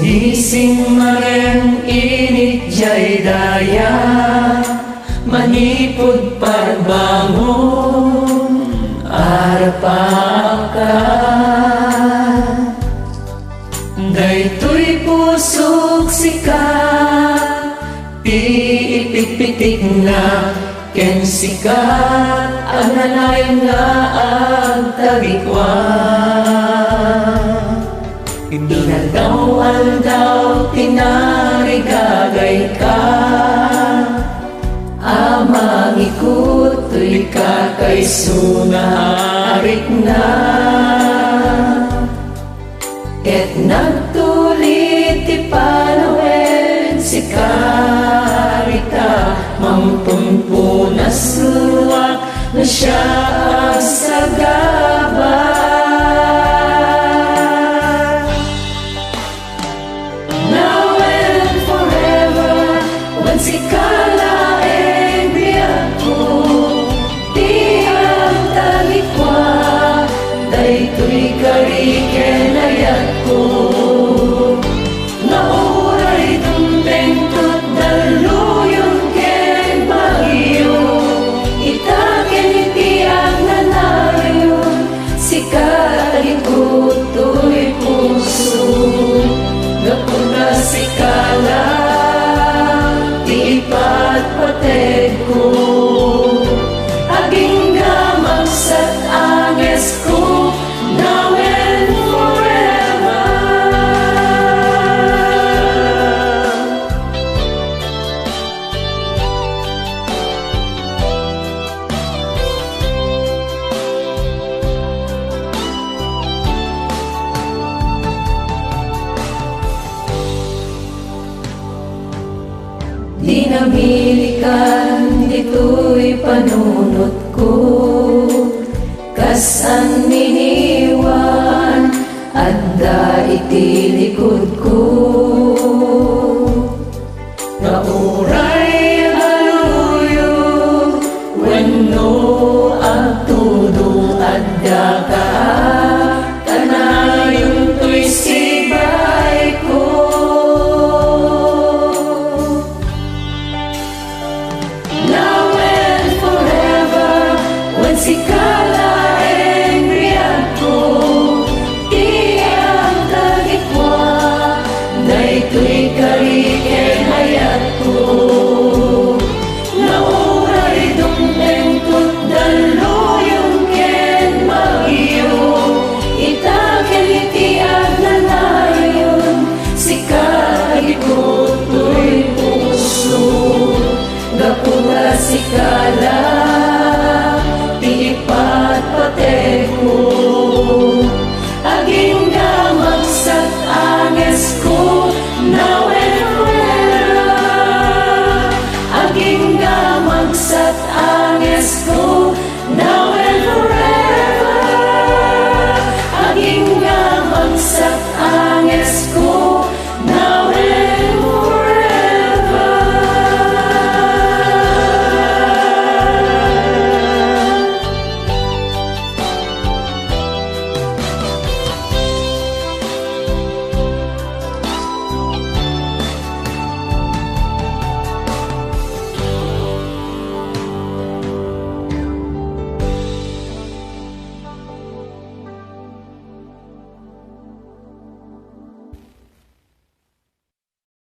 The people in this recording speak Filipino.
Gising mareng init jay daya, manipod parbangon arapaka. Daytoy pusok sikat, piipitik na ken sikat, ananay nga agtagikwan. Inadaw-aldaw tinarigagay ka, amang ikutoy ka kay sunaharik na. Ket nagtulit ti Panawen si Karita, mampunpunas luwak na siya sa gabay. Si kalaeng biyak ko, di ang talikwa, daytoy karikenayat ko. Nauray tumbentot daluyon ken bagyo, itaken iti ang nanayon, si kalikutoy puso, gapuna si kala ipat-patid ko, aging gamagsat anges ko, now and forever. Di namilikan dito'y panunot ko, kasan miniwan adda iti likod ko. Nauray haluyo wenno agtudo adda ka